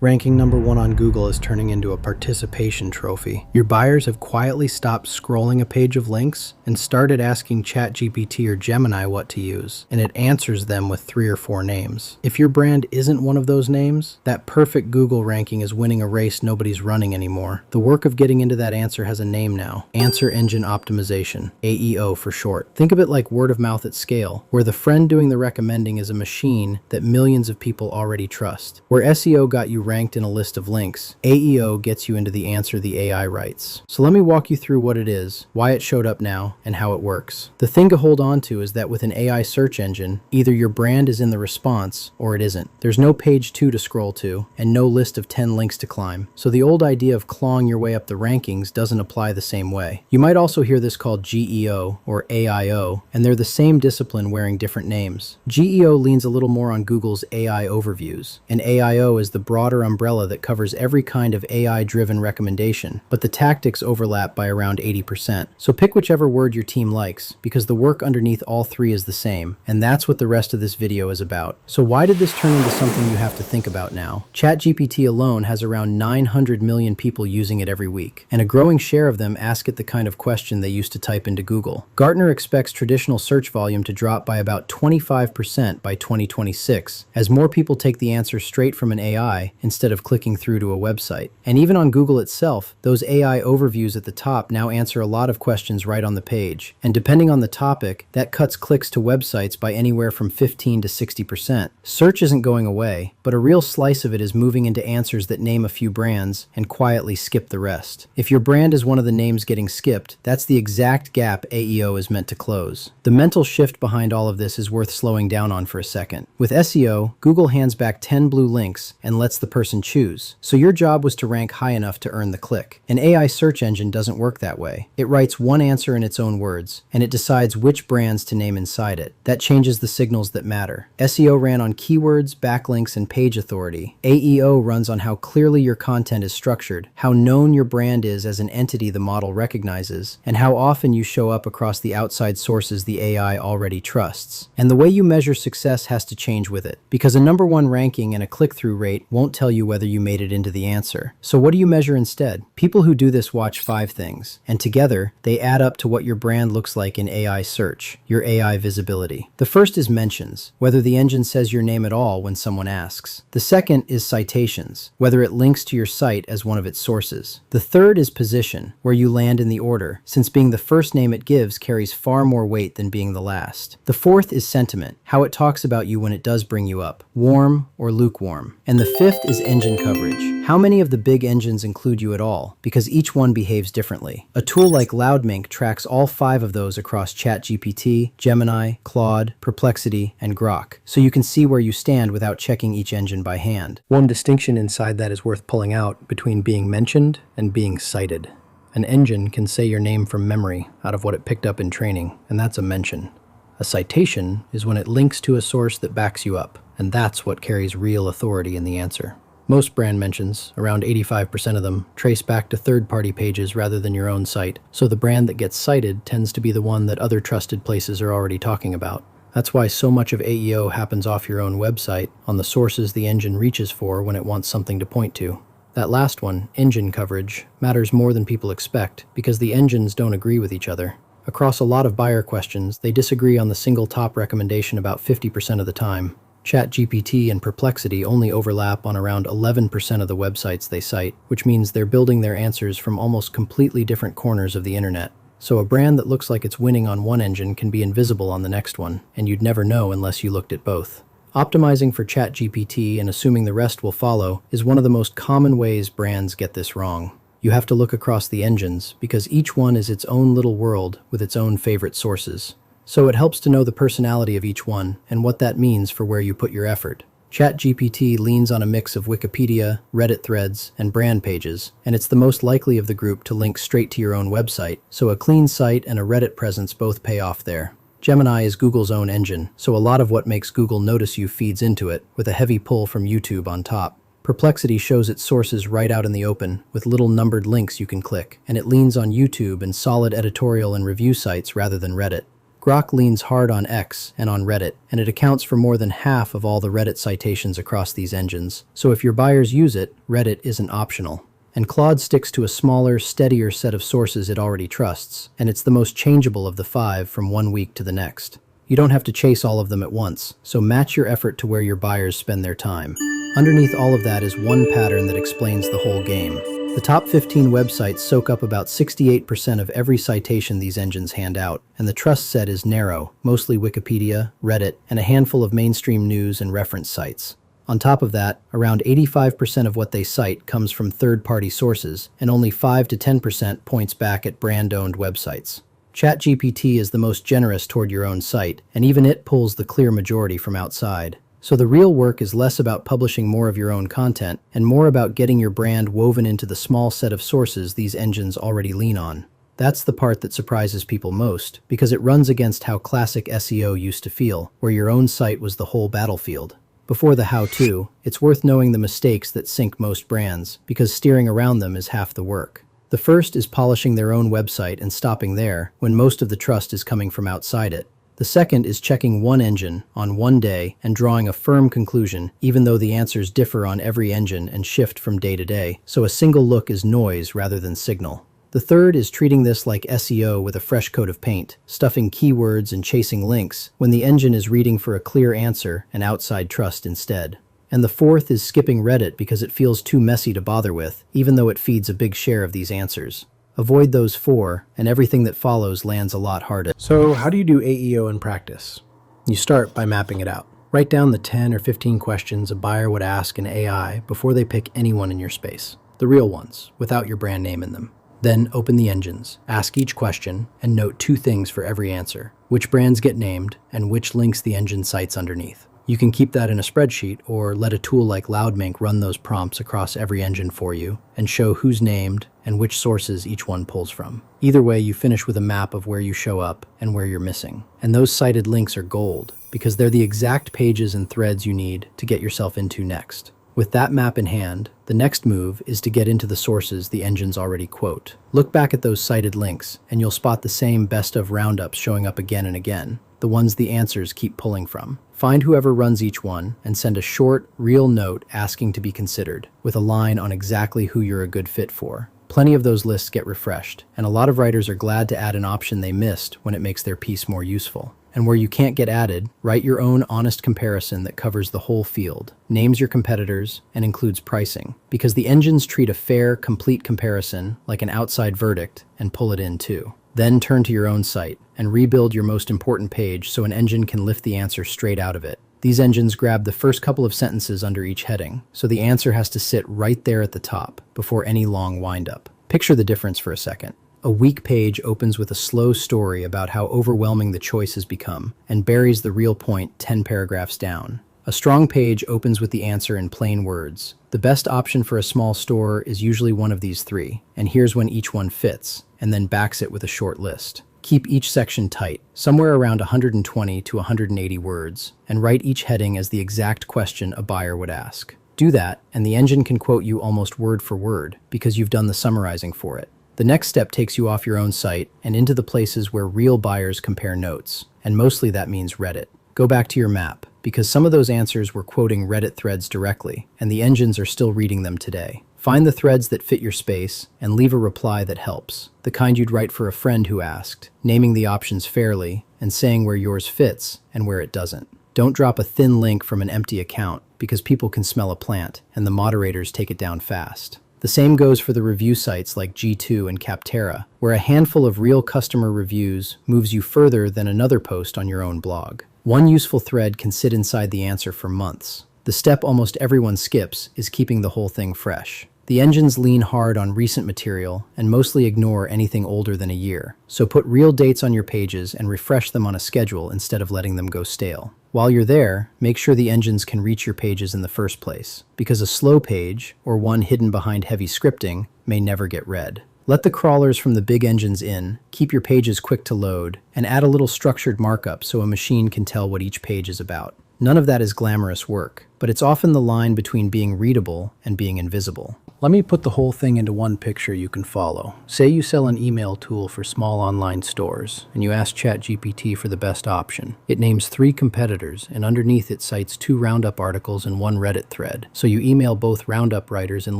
Ranking number one on Google is turning into a participation trophy. Your buyers have quietly stopped scrolling a page of links and started asking ChatGPT or Gemini what to use, and it answers them with 3 or 4 names. If your brand isn't one of those names, that perfect Google ranking is winning a race nobody's running anymore. The work of getting into that answer has a name now: Answer Engine Optimization, AEO for short. Think of it like word of mouth at scale, where the friend doing the recommending is a machine that millions of people already trust. Where SEO got you ranked in a list of links, AEO gets you into the answer the AI writes. So let me walk you through what it is, why it showed up now, and how it works. The thing to hold on to is that with an AI search engine, either your brand is in the response or it isn't. There's no page 2 to scroll to, and no list of 10 links to climb. So the old idea of clawing your way up the rankings doesn't apply the same way. You might also hear this called GEO or AIO, and they're the same discipline wearing different names. GEO leans a little more on Google's AI overviews, and AIO is the broader umbrella that covers every kind of AI-driven recommendation, but the tactics overlap by around 80%. So pick whichever word your team likes, because the work underneath all 3 is the same, and that's what the rest of this video is about. So why did this turn into something you have to think about now? ChatGPT alone has around 900 million people using it every week, and a growing share of them ask it the kind of question they used to type into Google. Gartner expects traditional search volume to drop by about 25% by 2026, as more people take the answer straight from an AI instead of clicking through to a website. And even on Google itself, those AI overviews at the top now answer a lot of questions right on the page. And depending on the topic, that cuts clicks to websites by anywhere from 15 to 60%. Search isn't going away, but a real slice of it is moving into answers that name a few brands and quietly skip the rest. If your brand is one of the names getting skipped, that's the exact gap AEO is meant to close. The mental shift behind all of this is worth slowing down on for a second. With SEO, Google hands back 10 blue links and lets the person choose. So your job was to rank high enough to earn the click. An AI search engine doesn't work that way. It writes one answer in its own words, and it decides which brands to name inside it. That changes the signals that matter. SEO ran on keywords, backlinks, and page authority. AEO runs on how clearly your content is structured, how known your brand is as an entity the model recognizes, and how often you show up across the outside sources the AI already trusts. And the way you measure success has to change with it, because a number 1 ranking and a click-through rate won't tell you whether you made it into the answer. So what do you measure instead? People who do this watch 5 things, and together, they add up to what your brand looks like in AI search, your AI visibility. The first is mentions, whether the engine says your name at all when someone asks. The second is citations, whether it links to your site as one of its sources. The third is position, where you land in the order, since being the first name it gives carries far more weight than being the last. The fourth is sentiment, how it talks about you when it does bring you up, warm or lukewarm. And the fifth is engine coverage. How many of the big engines include you at all? Because each one behaves differently. A tool like Loudmink tracks all 5 of those across ChatGPT, Gemini, Claude, Perplexity, and Grok, so you can see where you stand without checking each engine by hand. One distinction inside that is worth pulling out between being mentioned and being cited. An engine can say your name from memory out of what it picked up in training, and that's a mention. A citation is when it links to a source that backs you up, and that's what carries real authority in the answer. Most brand mentions, around 85% of them, trace back to third-party pages rather than your own site, so the brand that gets cited tends to be the one that other trusted places are already talking about. That's why so much of AEO happens off your own website, on the sources the engine reaches for when it wants something to point to. That last one, engine coverage, matters more than people expect, because the engines don't agree with each other. Across a lot of buyer questions, they disagree on the single top recommendation about 50% of the time. ChatGPT and Perplexity only overlap on around 11% of the websites they cite, which means they're building their answers from almost completely different corners of the internet. So a brand that looks like it's winning on one engine can be invisible on the next one, and you'd never know unless you looked at both. Optimizing for ChatGPT and assuming the rest will follow is one of the most common ways brands get this wrong. You have to look across the engines, because each one is its own little world with its own favorite sources. So it helps to know the personality of each one and what that means for where you put your effort. ChatGPT leans on a mix of Wikipedia, Reddit threads, and brand pages, and it's the most likely of the group to link straight to your own website, so a clean site and a Reddit presence both pay off there. Gemini is Google's own engine, so a lot of what makes Google notice you feeds into it, with a heavy pull from YouTube on top. Perplexity shows its sources right out in the open, with little numbered links you can click, and it leans on YouTube and solid editorial and review sites rather than Reddit. Grok leans hard on X and on Reddit, and it accounts for more than half of all the Reddit citations across these engines. So if your buyers use it, Reddit isn't optional. And Claude sticks to a smaller, steadier set of sources it already trusts, and it's the most changeable of the 5 from one week to the next. You don't have to chase all of them at once, so match your effort to where your buyers spend their time. Underneath all of that is one pattern that explains the whole game. The top 15 websites soak up about 68% of every citation these engines hand out, and the trust set is narrow, mostly Wikipedia, Reddit, and a handful of mainstream news and reference sites. On top of that, around 85% of what they cite comes from third-party sources, and only 5 to 10% points back at brand-owned websites. ChatGPT is the most generous toward your own site, and even it pulls the clear majority from outside. So the real work is less about publishing more of your own content, and more about getting your brand woven into the small set of sources these engines already lean on. That's the part that surprises people most, because it runs against how classic SEO used to feel, where your own site was the whole battlefield. Before the how-to, it's worth knowing the mistakes that sink most brands, because steering around them is half the work. The first is polishing their own website and stopping there, when most of the trust is coming from outside it. The second is checking one engine on one day and drawing a firm conclusion, even though the answers differ on every engine and shift from day to day, so a single look is noise rather than signal. The third is treating this like SEO with a fresh coat of paint, stuffing keywords and chasing links, when the engine is reading for a clear answer and outside trust instead. And the fourth is skipping Reddit because it feels too messy to bother with, even though it feeds a big share of these answers. Avoid those 4, and everything that follows lands a lot harder. So how do you do AEO in practice? You start by mapping it out. Write down the 10 or 15 questions a buyer would ask an AI before they pick anyone in your space. The real ones, without your brand name in them. Then open the engines, ask each question, and note 2 things for every answer: which brands get named, and which links the engine cites underneath. You can keep that in a spreadsheet, or let a tool like Loudmink run those prompts across every engine for you, and show who's named and which sources each one pulls from. Either way, you finish with a map of where you show up and where you're missing. And those cited links are gold, because they're the exact pages and threads you need to get yourself into next. With that map in hand, the next move is to get into the sources the engines already quote. Look back at those cited links, and you'll spot the same best of roundups showing up again and again, the ones the answers keep pulling from. Find whoever runs each one and send a short, real note asking to be considered, with a line on exactly who you're a good fit for. Plenty of those lists get refreshed, and a lot of writers are glad to add an option they missed when it makes their piece more useful. And where you can't get added, write your own honest comparison that covers the whole field, names your competitors, and includes pricing. Because the engines treat a fair, complete comparison like an outside verdict and pull it in too. Then turn to your own site and rebuild your most important page so an engine can lift the answer straight out of it. These engines grab the first couple of sentences under each heading, so the answer has to sit right there at the top before any long wind-up. Picture the difference for a second. A weak page opens with a slow story about how overwhelming the choice has become and buries the real point 10 paragraphs down. A strong page opens with the answer in plain words. The best option for a small store is usually one of these 3, and here's when each one fits, and then backs it with a short list. Keep each section tight, somewhere around 120 to 180 words, and write each heading as the exact question a buyer would ask. Do that, and the engine can quote you almost word for word, because you've done the summarizing for it. The next step takes you off your own site and into the places where real buyers compare notes, and mostly that means Reddit. Go back to your map, because some of those answers were quoting Reddit threads directly, and the engines are still reading them today. Find the threads that fit your space and leave a reply that helps, the kind you'd write for a friend who asked, naming the options fairly and saying where yours fits and where it doesn't. Don't drop a thin link from an empty account, because people can smell a plant, and the moderators take it down fast. The same goes for the review sites like G2 and Capterra, where a handful of real customer reviews moves you further than another post on your own blog. One useful thread can sit inside the answer for months. The step almost everyone skips is keeping the whole thing fresh. The engines lean hard on recent material and mostly ignore anything older than a year, so put real dates on your pages and refresh them on a schedule instead of letting them go stale. While you're there, make sure the engines can reach your pages in the first place, because a slow page, or one hidden behind heavy scripting, may never get read. Let the crawlers from the big engines in, keep your pages quick to load, and add a little structured markup so a machine can tell what each page is about. None of that is glamorous work, but it's often the line between being readable and being invisible. Let me put the whole thing into one picture you can follow. Say you sell an email tool for small online stores, and you ask ChatGPT for the best option. It names 3 competitors, and underneath it cites 2 Roundup articles and 1 Reddit thread. So you email both Roundup writers and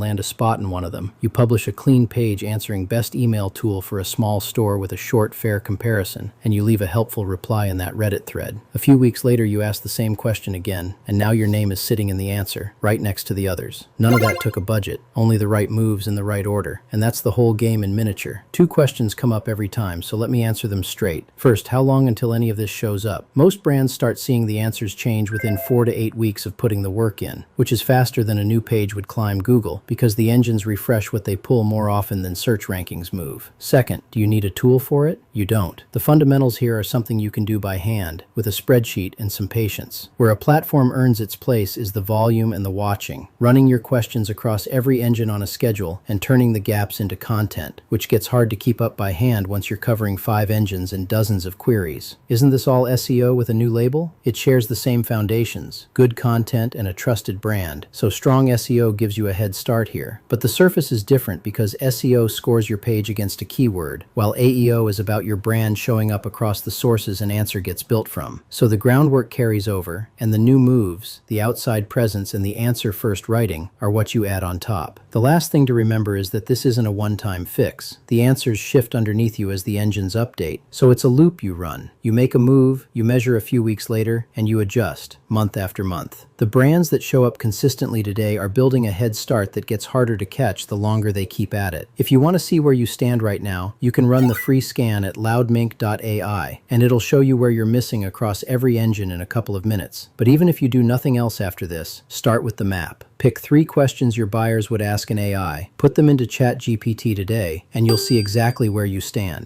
land a spot in one of them. You publish a clean page answering best email tool for a small store with a short, fair comparison, and you leave a helpful reply in that Reddit thread. A few weeks later, you ask the same question again, and now your name is sitting in the answer, right next to the others. None of that took a budget, only the right moves in the right order. And that's the whole game in miniature. 2 questions come up every time, so let me answer them straight. First, how long until any of this shows up? Most brands start seeing the answers change within 4 to 8 weeks of putting the work in, which is faster than a new page would climb Google, because the engines refresh what they pull more often than search rankings move. Second, do you need a tool for it? You don't. The fundamentals here are something you can do by hand, with a spreadsheet and some patience. Where a platform earns its place is the volume and the watching, running your questions across every engine on a schedule and turning the gaps into content, which gets hard to keep up by hand once you're covering 5 engines and dozens of queries. Isn't this all SEO with a new label? It shares the same foundations, good content and a trusted brand, so strong SEO gives you a head start here. But the surface is different because SEO scores your page against a keyword, while AEO is about your brand showing up across the sources an answer gets built from. So the groundwork carries over, and the new moves, the outside presence and the answer-first writing, are what you add on top. The last thing to remember is that this isn't a one-time fix. The answers shift underneath you as the engines update, so it's a loop you run. You make a move, you measure a few weeks later, and you adjust, month after month. The brands that show up consistently today are building a head start that gets harder to catch the longer they keep at it. If you want to see where you stand right now, you can run the free scan at loudmink.ai, and it'll show you where you're missing across every engine in a couple of minutes. But even if you do nothing else after this, start with the map. Pick 3 questions your buyers would ask an AI, put them into ChatGPT today, and you'll see exactly where you stand.